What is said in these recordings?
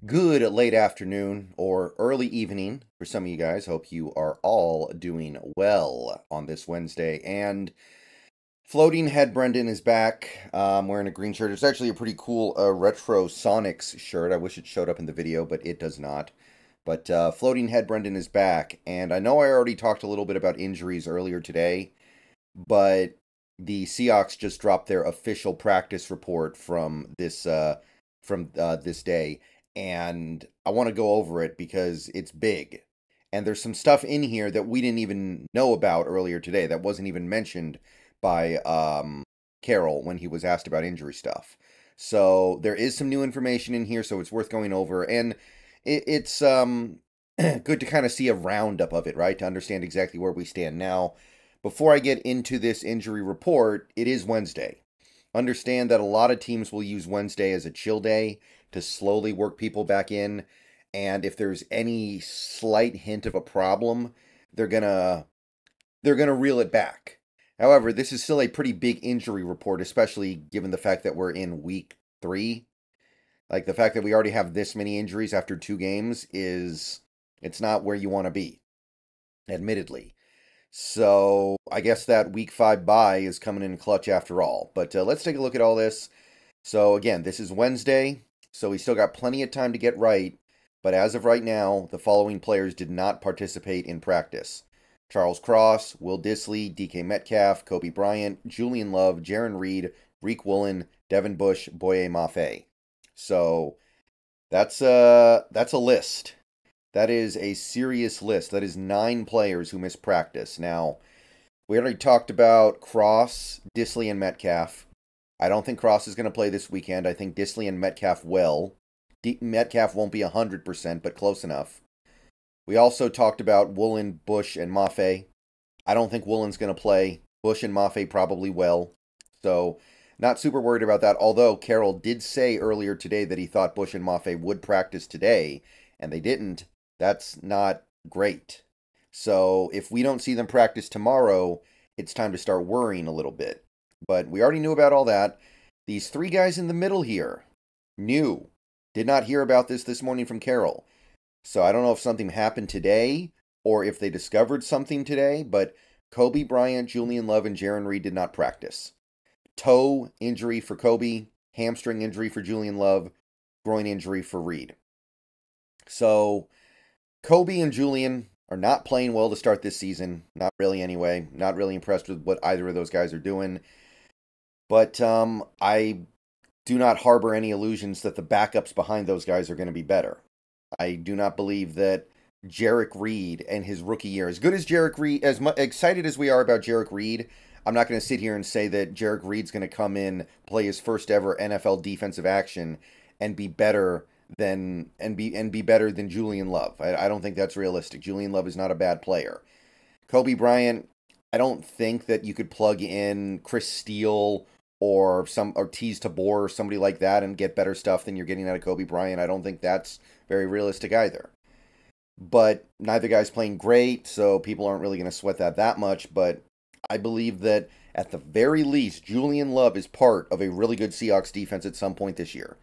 Good late afternoon or early evening for some of you guys. Hope you are all doing well on this Wednesday. And Floating Head Brendan is back. Wearing a green shirt. It's actually a pretty cool retro Sonics shirt. I wish it showed up in the video, but it does not. But Floating Head Brendan is back. And I know I already talked a little bit about injuries earlier today, but the Seahawks just dropped their official practice report from this day, and I want to go over it because it's big. And there's some stuff in here that we didn't even know about earlier today that wasn't even mentioned by Carroll when he was asked about injury stuff. So there is some new information in here, so it's worth going over, and it's good to kind of see a roundup of it, right? To understand exactly where we stand now. Before I get into this injury report, it is Wednesday. Understand that a lot of teams will use Wednesday as a chill day to slowly work people back in. And if there's any slight hint of a problem, they're gonna reel it back. However, this is still a pretty big injury report, especially given the fact that we're in week 3. Like the fact that we already have this many injuries after 2 games it's not where you want to be, admittedly. So I guess that week 5 bye is coming in clutch after all. But let's take a look at all this. So again, this is Wednesday, so we still got plenty of time to get right. But as of right now, the following players did not participate in practice: Charles Cross, Will Dissly, DK Metcalf, Coby Bryant, Julian Love, Jaren Reed, Reek Woolen, Devin Bush, Boye Mafe. So that's a list. That is a serious list. That is 9 players who missed practice. Now, we already talked about Cross, Dissly, and Metcalf. I don't think Cross is going to play this weekend. I think Dissly and Metcalf will. Metcalf won't be 100%, but close enough. We also talked about Woolen, Bush, and Mafe. I don't think Woolen's going to play. Bush and Mafe probably will. So, not super worried about that. Although Carroll did say earlier today that he thought Bush and Mafe would practice today, and they didn't. That's not great. So if we don't see them practice tomorrow, it's time to start worrying a little bit. But we already knew about all that. These 3 guys in the middle here, new. Did not hear about this morning from Carroll. So I don't know if something happened today or if they discovered something today, but Coby Bryant, Julian Love, and Jaren Reed did not practice. Toe injury for Coby, hamstring injury for Julian Love, groin injury for Reed. So Coby and Julian are not playing well to start this season. Not really, anyway. Not really impressed with what either of those guys are doing. But I do not harbor any illusions that the backups behind those guys are going to be better. I do not believe that Jaren Reed and his rookie year, as good as Jaren Reed, excited as we are about Jaren Reed, I'm not going to sit here and say that Jaren Reed's going to come in, play his first ever NFL defensive action, and be better be better than Julian Love. I don't think that's realistic. Julian Love is not a bad player. Coby Bryant, I don't think that you could plug in Chris Steele or Tease Tabor or somebody like that and get better stuff than you're getting out of Coby Bryant. I don't think that's very realistic either. But neither guy's playing great, so people aren't really going to sweat that much. But I believe that at the very least, Julian Love is part of a really good Seahawks defense at some point this year.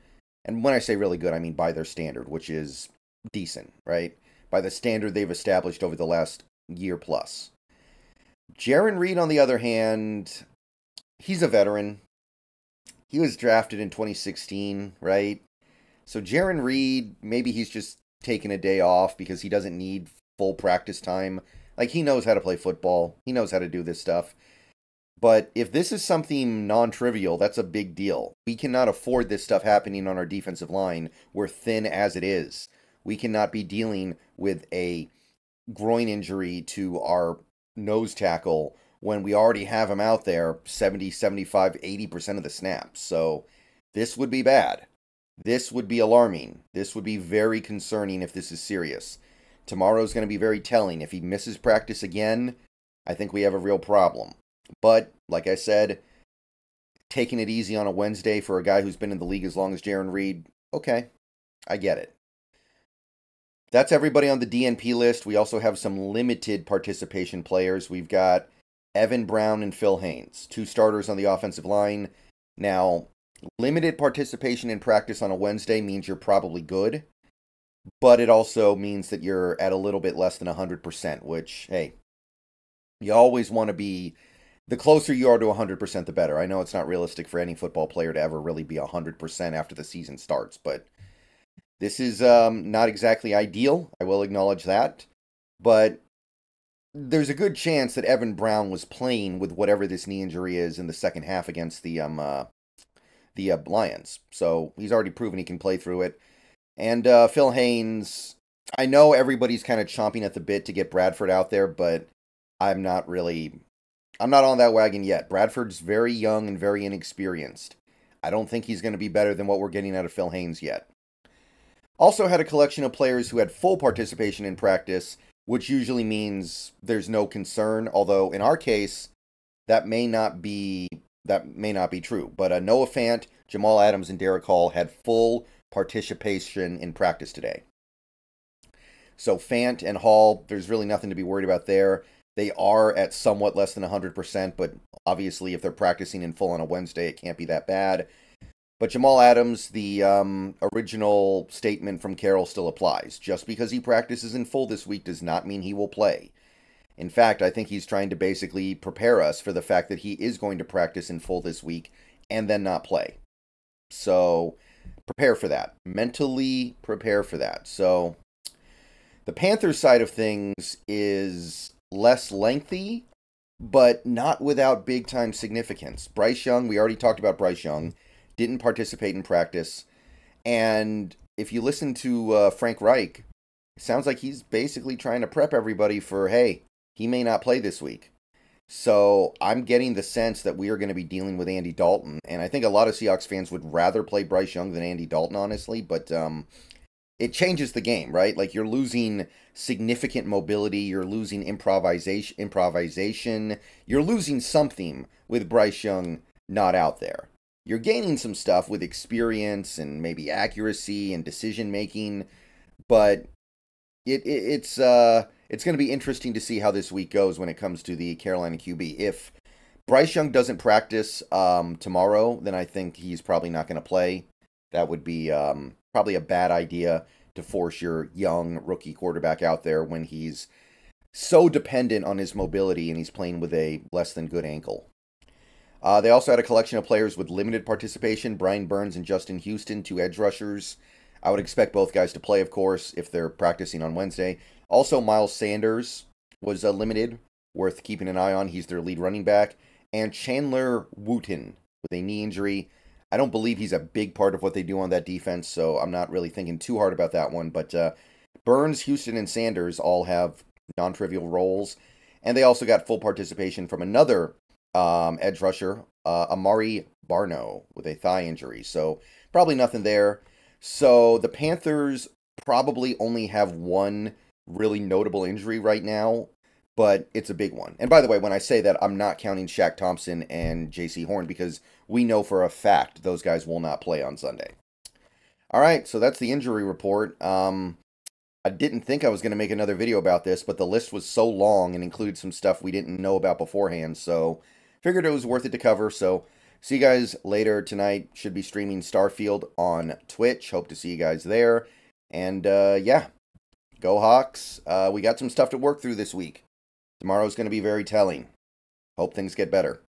And when I say really good, I mean by their standard, which is decent, right? By the standard they've established over the last year plus. Jaren Reed, on the other hand, he's a veteran. He was drafted in 2016, right? So Jaren Reed, maybe he's just taking a day off because he doesn't need full practice time. Like, he knows how to play football. He knows how to do this stuff. But if this is something non-trivial, that's a big deal. We cannot afford this stuff happening on our defensive line. We're thin as it is. We cannot be dealing with a groin injury to our nose tackle when we already have him out there 70, 75, 80% of the snaps. So this would be bad. This would be alarming. This would be very concerning if this is serious. Tomorrow's going to be very telling. If he misses practice again, I think we have a real problem. But, like I said, taking it easy on a Wednesday for a guy who's been in the league as long as Jaren Reed, okay, I get it. That's everybody on the DNP list. We also have some limited participation players. We've got Evan Brown and Phil Haynes, 2 starters on the offensive line. Now, limited participation in practice on a Wednesday means you're probably good. but it also means that you're at a little bit less than 100%, which, hey, you always want to be, the closer you are to 100%, the better. I know it's not realistic for any football player to ever really be 100% after the season starts, but this is not exactly ideal. I will acknowledge that. But there's a good chance that Evan Brown was playing with whatever this knee injury is in the second half against the Lions. So he's already proven he can play through it. And Phil Haynes, I know everybody's kind of chomping at the bit to get Bradford out there, but I'm not on that wagon yet. Bradford's very young and very inexperienced. I don't think he's going to be better than what we're getting out of Phil Haynes yet. Also had a collection of players who had full participation in practice, which usually means there's no concern, although in our case, that may not be true. But Noah Fant, Jamal Adams, and Derek Hall had full participation in practice today. So Fant and Hall, there's really nothing to be worried about there. They are at somewhat less than 100%, but obviously if they're practicing in full on a Wednesday, it can't be that bad. But Jamal Adams, the original statement from Carroll still applies. Just because he practices in full this week does not mean he will play. In fact, I think he's trying to basically prepare us for the fact that he is going to practice in full this week and then not play. So prepare for that. Mentally prepare for that. So the Panthers side of things is less lengthy, but not without big-time significance. Bryce Young, we already talked about Bryce Young, didn't participate in practice. And if you listen to Frank Reich, it sounds like he's basically trying to prep everybody for, hey, he may not play this week. So I'm getting the sense that we are going to be dealing with Andy Dalton. And I think a lot of Seahawks fans would rather play Bryce Young than Andy Dalton, honestly. But it changes the game, right? Like you're losing significant mobility. You're losing improvisation. You're losing something with Bryce Young not out there. You're gaining some stuff with experience and maybe accuracy and decision making, but it's going to be interesting to see how this week goes when it comes to the Carolina QB. If Bryce Young doesn't practice tomorrow, then I think he's probably not going to play. That would be probably a bad idea to force your young rookie quarterback out there when he's so dependent on his mobility and he's playing with a less than good ankle. They also had a collection of players with limited participation. Brian Burns and Justin Houston, 2 edge rushers. I would expect both guys to play, of course, if they're practicing on Wednesday. Also, Miles Sanders was limited, worth keeping an eye on. He's their lead running back. And Chandler Wooten with a knee injury. I don't believe he's a big part of what they do on that defense, so I'm not really thinking too hard about that one. But Burns, Houston, and Sanders all have non-trivial roles. And they also got full participation from another edge rusher, Amari Barno, with a thigh injury. So probably nothing there. So the Panthers probably only have one really notable injury right now, but it's a big one. And by the way, when I say that, I'm not counting Shaq Thompson and J.C. Horn because we know for a fact those guys will not play on Sunday. All right, so that's the injury report. I didn't think I was going to make another video about this, but the list was so long and included some stuff we didn't know about beforehand, so figured it was worth it to cover. So see you guys later tonight. Should be streaming Starfield on Twitch. Hope to see you guys there. And yeah, go Hawks. We got some stuff to work through this week. Tomorrow's going to be very telling. Hope things get better.